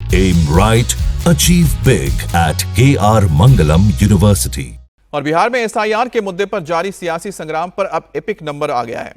Aim right, achieve big at KR Mangalam University. और बिहार में SIR के मुद्दे पर जारी सियासी संग्राम पर अब एपिक नंबर आ गया है।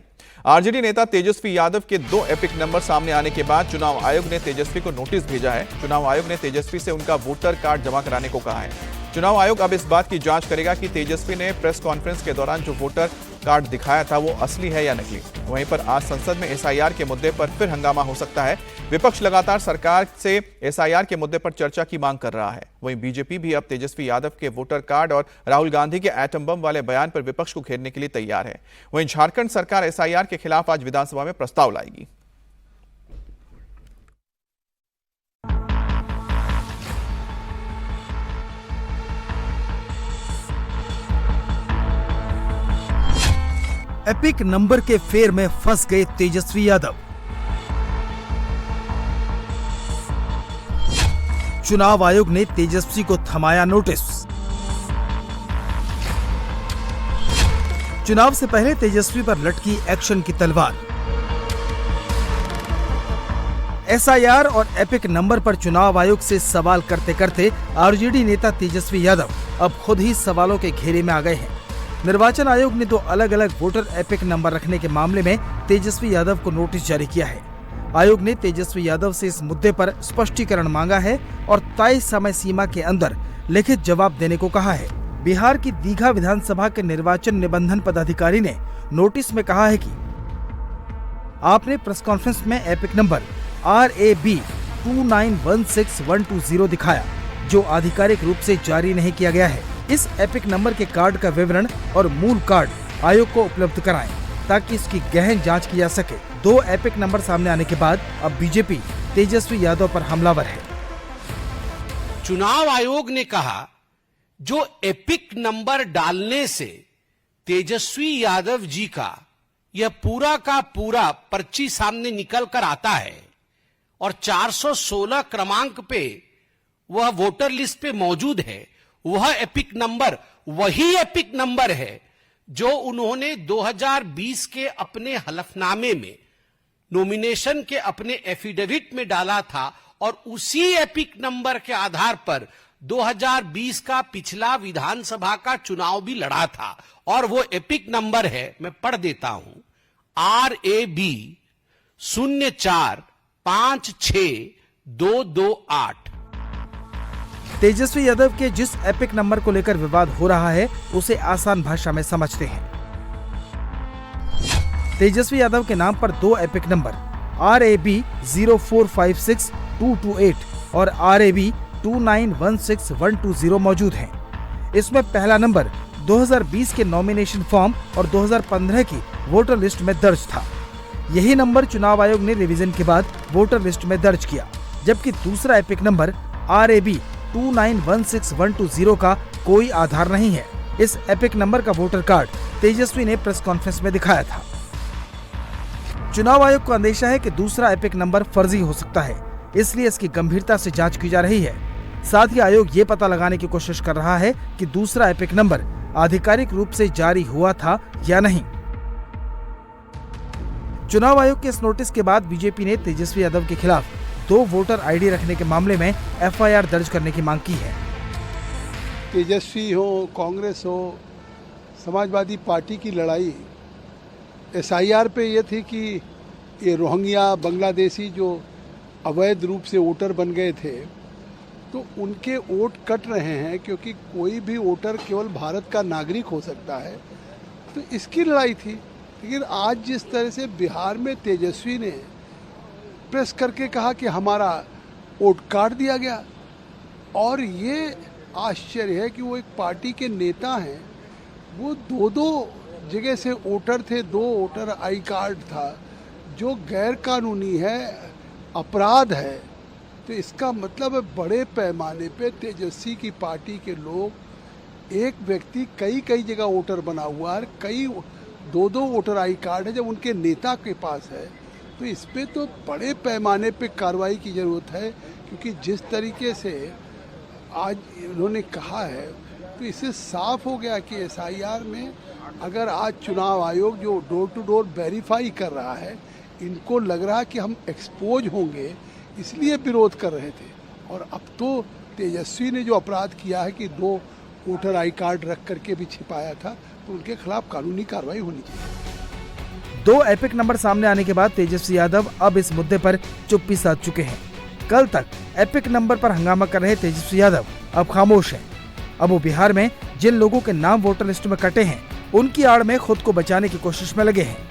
आरजेडी नेता तेजस्वी यादव के 2 एपिक नंबर सामने आने के बाद चुनाव आयोग ने तेजस्वी को नोटिस भेजा है। चुनाव आयोग ने तेजस्वी से उनका वोटर कार्ड जमा कराने को कहा है। चुनाव आयोग अब इस बात की जांच करेगा कि तेजस्वी ने प्रेस कॉन्फ्रेंस के दौरान जो वोटर कार्ड दिखाया था वो असली है या नकली। वहीं पर आज संसद में एसआईआर के मुद्दे पर फिर हंगामा हो सकता है। विपक्ष लगातार सरकार से एसआईआर के मुद्दे पर चर्चा की मांग कर रहा है। वहीं बीजेपी भी अब तेजस्वी यादव के वोटर कार्ड और राहुल गांधी के एटम बम वाले बयान पर विपक्ष को घेरने के लिए तैयार है। वहीं झारखंड सरकार एसआईआर के खिलाफ आज विधानसभा में प्रस्ताव लाएगी। एपिक नंबर के फेर में फंस गए तेजस्वी यादव। चुनाव आयोग ने तेजस्वी को थमाया नोटिस। चुनाव से पहले तेजस्वी पर लटकी एक्शन की तलवार। एसआईआर और एपिक नंबर पर चुनाव आयोग से सवाल करते करते आरजेडी नेता तेजस्वी यादव अब खुद ही सवालों के घेरे में आ गए हैं। निर्वाचन आयोग ने 2 अलग अलग वोटर एपिक नंबर रखने के मामले में तेजस्वी यादव को नोटिस जारी किया है। आयोग ने तेजस्वी यादव से इस मुद्दे पर स्पष्टीकरण मांगा है और तय समय सीमा के अंदर लिखित जवाब देने को कहा है। बिहार की दीघा विधानसभा के निर्वाचन निबंधन पदाधिकारी ने नोटिस में कहा है कि आपने प्रेस कॉन्फ्रेंस में एपिक नंबर RAB 2916120 दिखाया, जो आधिकारिक रूप से जारी नहीं किया गया है। इस एपिक नंबर के कार्ड का विवरण और मूल कार्ड आयोग को उपलब्ध कराएं, ताकि इसकी गहन जांच की जा सके। 2 एपिक नंबर सामने आने के बाद अब बीजेपी तेजस्वी यादव पर हमलावर है। चुनाव आयोग ने कहा, जो एपिक नंबर डालने से तेजस्वी यादव जी का यह पूरा का पूरा पर्ची सामने निकल कर आता है और 416 क्रमांक पे वह वोटर लिस्ट पे मौजूद है, वह एपिक नंबर वही एपिक नंबर है जो उन्होंने 2020 के अपने हलफनामे में नॉमिनेशन के अपने एफिडेविट में डाला था और उसी एपिक नंबर के आधार पर 2020 का पिछला विधानसभा का चुनाव भी लड़ा था। और वो एपिक नंबर है, मैं पढ़ देता हूं, RAB 0456228। तेजस्वी यादव के जिस एपिक नंबर को लेकर विवाद हो रहा है उसे आसान भाषा में समझते हैं। तेजस्वी यादव के नाम पर 2 एपिक नंबर RAB 0456228 और RAB 2916120 मौजूद हैं। इसमें पहला नंबर 2020 के नॉमिनेशन फॉर्म और 2015 की वोटर लिस्ट में दर्ज था। यही नंबर चुनाव आयोग ने रिवीजन के बाद वोटर लिस्ट में दर्ज किया, जबकि दूसरा एपिक नंबर RAB 2916120 का कोई आधार नहीं है। इस एपिक नंबर का वोटर कार्ड तेजस्वी ने प्रेस कॉन्फ्रेंस में दिखाया था। चुनाव आयोग को अंदेशा है कि दूसरा एपिक नंबर फर्जी हो सकता है, इसलिए इसकी गंभीरता से जांच की जा रही है। साथ ही आयोग ये पता लगाने की कोशिश कर रहा है कि दूसरा एपिक नंबर आधिकारिक रूप से जारी हुआ था या नहीं। चुनाव आयोग के इस नोटिस के बाद बीजेपी ने तेजस्वी यादव के खिलाफ 2 वोटर आईडी रखने के मामले में FIR दर्ज करने की मांग की है। तेजस्वी हो, कांग्रेस हो, समाजवादी पार्टी की लड़ाई SIR पे ये थी कि ये रोहिंग्या बांग्लादेशी जो अवैध रूप से वोटर बन गए थे, तो उनके वोट कट रहे हैं, क्योंकि कोई भी वोटर केवल भारत का नागरिक हो सकता है। तो इसकी लड़ाई थी। लेकिन आज जिस तरह से बिहार में तेजस्वी ने प्रेस करके कहा कि हमारा वोट काट दिया गया, और ये आश्चर्य है कि वो एक पार्टी के नेता हैं, वो 2 जगह से वोटर थे, 2 वोटर आई कार्ड था, जो गैर कानूनी है, अपराध है। तो इसका मतलब है बड़े पैमाने पे तेजस्वी की पार्टी के लोग, एक व्यक्ति कई जगह वोटर बना हुआ है, कई 2 वोटर आई कार्ड है जब उनके नेता के पास है। तो इस पे तो बड़े पैमाने पे कार्रवाई की ज़रूरत है, क्योंकि जिस तरीके से आज उन्होंने कहा है, तो इससे साफ हो गया कि SIR में अगर आज चुनाव आयोग जो डोर टू डोर वेरीफाई कर रहा है, इनको लग रहा है कि हम एक्सपोज होंगे, इसलिए विरोध कर रहे थे। और अब तो तेजस्वी ने जो अपराध किया है कि 2 वोटर आई कार्ड रख करके भी छिपाया था, तो उनके खिलाफ कानूनी कार्रवाई होनी चाहिए। 2 एपिक नंबर सामने आने के बाद तेजस्वी यादव अब इस मुद्दे पर चुप्पी साध चुके हैं। कल तक एपिक नंबर पर हंगामा कर रहे तेजस्वी यादव अब खामोश हैं। अब वो बिहार में जिन लोगों के नाम वोटर लिस्ट में कटे हैं, उनकी आड़ में खुद को बचाने की कोशिश में लगे हैं।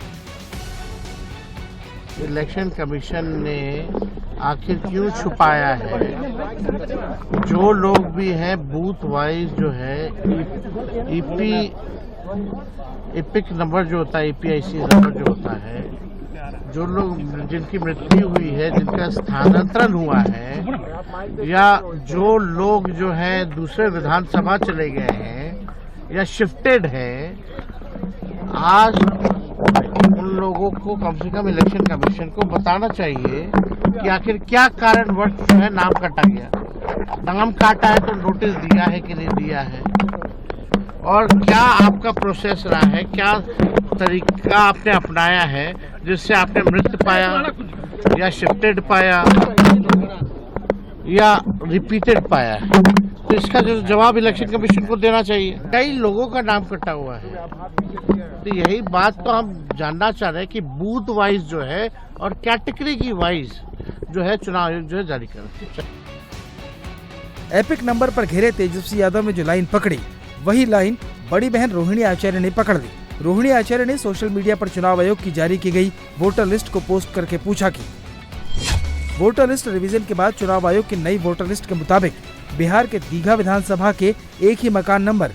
इलेक्शन कमीशन ने आखिर क्यों छुपाया है? जो लोग भी हैं बूथ वाइज जो है एपिक नंबर जो होता है, EPIC नंबर जो होता है, जो लोग जिनकी मृत्यु हुई है, जिनका स्थानांतरण हुआ है, या जो लोग जो है दूसरे विधानसभा चले गए हैं या शिफ्टेड है, आज उन लोगों को कम से कम इलेक्शन कमीशन को बताना चाहिए कि आखिर क्या कारणवश जो है नाम काटा गया। नाम काटा है तो नोटिस दिया है कि नहीं दिया है, और क्या आपका प्रोसेस रहा है, क्या तरीका आपने अपनाया है जिससे आपने मृत पाया या शिफ्टेड पाया या रिपीटेड पाया है। तो इसका जो जवाब इलेक्शन कमीशन को देना चाहिए। कई लोगों का नाम कटा हुआ है, तो यही बात तो हम जानना चाह रहे हैं कि बूथ वाइज जो है और कैटेगरी की वाइज जो है चुनाव आयोग जो है जारी कर। एपिक नंबर पर घिरे तेजस्वी यादव ने जो लाइन पकड़ी, वही लाइन बड़ी बहन रोहिणी आचार्य ने पकड़ ली। रोहिणी आचार्य ने सोशल मीडिया पर चुनाव आयोग की जारी की गई वोटर लिस्ट को पोस्ट करके पूछा कि वोटर लिस्ट रिवीजन के बाद चुनाव आयोग की नई वोटर लिस्ट के मुताबिक बिहार के दीघा विधानसभा के एक ही मकान नंबर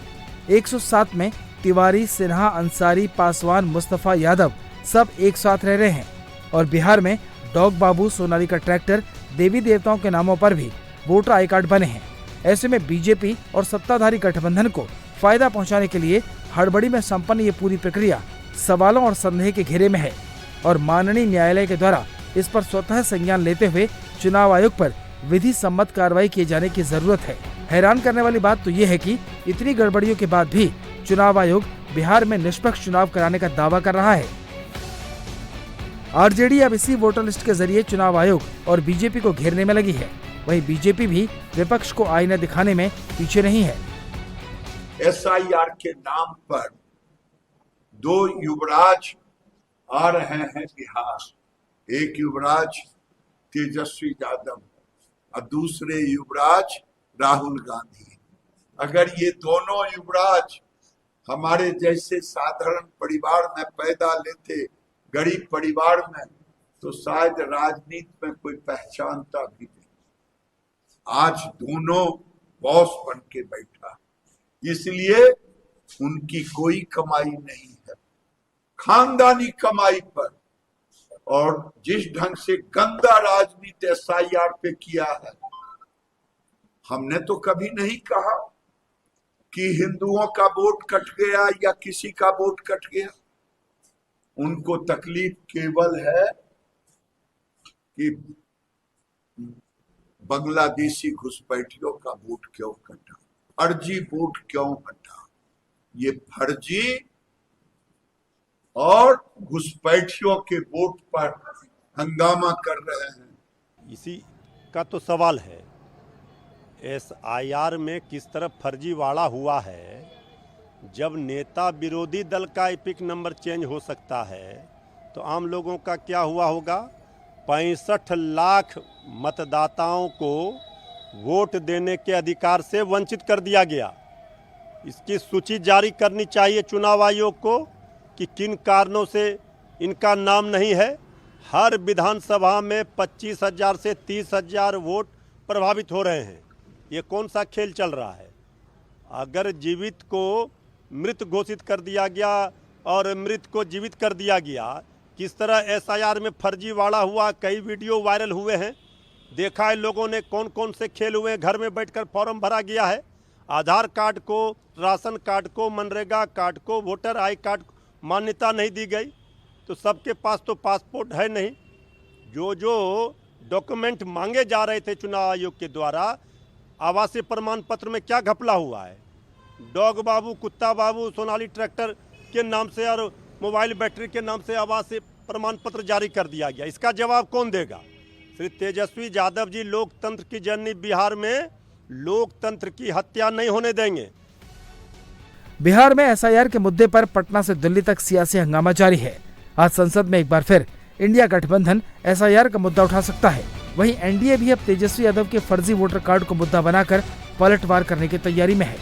107 में तिवारी, सिन्हा, अंसारी, पासवान, मुस्तफा, यादव सब एक साथ रह रहे हैं, और बिहार में डॉग बाबू, सोनालिका ट्रैक्टर, देवी देवताओं के नामों पर भी वोटर आई कार्ड बने हैं। ऐसे में बीजेपी और सत्ताधारी गठबंधन को फायदा पहुंचाने के लिए हड़बड़ी में संपन्न ये पूरी प्रक्रिया सवालों और संदेह के घेरे में है, और माननीय न्यायालय के द्वारा इस पर स्वतः संज्ञान लेते हुए चुनाव आयोग पर विधि सम्मत कार्रवाई किए जाने की जरूरत है। हैरान करने वाली बात तो ये है कि इतनी गड़बड़ियों के बाद भी चुनाव आयोग बिहार में निष्पक्ष चुनाव कराने का दावा कर रहा है। आरजेडी अब इसी वोटर लिस्ट के जरिए चुनाव आयोग और बीजेपी को घेरने में लगी है। वहीं बीजेपी भी विपक्ष को आईना दिखाने में पीछे नहीं है। SIR के नाम पर 2 युवराज आ रहे हैं बिहार। एक युवराज तेजस्वी यादव और दूसरे युवराज राहुल गांधी। अगर ये दोनों युवराज हमारे जैसे साधारण परिवार में पैदा लेते, गरीब परिवार में, तो शायद राजनीति में कोई पहचानता भी नहीं। आज दोनों बॉस बन के बैठा, इसलिए उनकी कोई कमाई नहीं है, खानदानी कमाई पर। और जिस ढंग से गंदा राजनीति SIR पे किया है, हमने तो कभी नहीं कहा कि हिंदुओं का वोट कट गया या किसी का वोट कट गया। उनको तकलीफ केवल है कि बांग्लादेशी घुसपैठियों का वोट क्यों कटा, फर्जी वोट क्यों हटा। ये फर्जी और घुसपैठियों के वोट पर हंगामा कर रहे हैं। इसी का तो सवाल है, SIR में किस तरह फर्जीवाड़ा हुआ है। जब नेता विरोधी दल का एपिक नंबर चेंज हो सकता है, तो आम लोगों का क्या हुआ होगा। 65 लाख मतदाताओं को वोट देने के अधिकार से वंचित कर दिया गया। इसकी सूची जारी करनी चाहिए चुनाव आयोग को कि किन कारणों से इनका नाम नहीं है। हर विधानसभा में 25,000 से 30,000 वोट प्रभावित हो रहे हैं। ये कौन सा खेल चल रहा है। अगर जीवित को मृत घोषित कर दिया गया और मृत को जीवित कर दिया गया, किस तरह SIR में फर्जीवाड़ा हुआ, कई वीडियो वायरल हुए हैं, देखा है लोगों ने कौन कौन से खेल हुए। घर में बैठकर फॉर्म भरा गया है, आधार कार्ड को, राशन कार्ड को, मनरेगा कार्ड को, वोटर आई कार्ड मान्यता नहीं दी गई, तो सबके पास तो पासपोर्ट है नहीं। जो जो डॉक्यूमेंट मांगे जा रहे थे चुनाव आयोग के द्वारा, आवासीय प्रमाण पत्र में क्या घपला हुआ है। डॉग बाबू, कुत्ता बाबू, सोनाली ट्रैक्टर के नाम से और मोबाइल बैटरी के नाम से आवासीय प्रमाण पत्र जारी कर दिया गया। इसका जवाब कौन देगा। श्री तेजस्वी यादव जी लोकतंत्र की जननी बिहार में लोकतंत्र की हत्या नहीं होने देंगे। बिहार में एसआईआर के मुद्दे पर पटना से दिल्ली तक सियासी हंगामा जारी है। आज संसद में एक बार फिर इंडिया गठबंधन एसआईआर का मुद्दा उठा सकता है। वहीं एनडीए भी अब तेजस्वी यादव के फर्जी वोटर कार्ड को मुद्दा बनाकर पलटवार करने की तैयारी में है।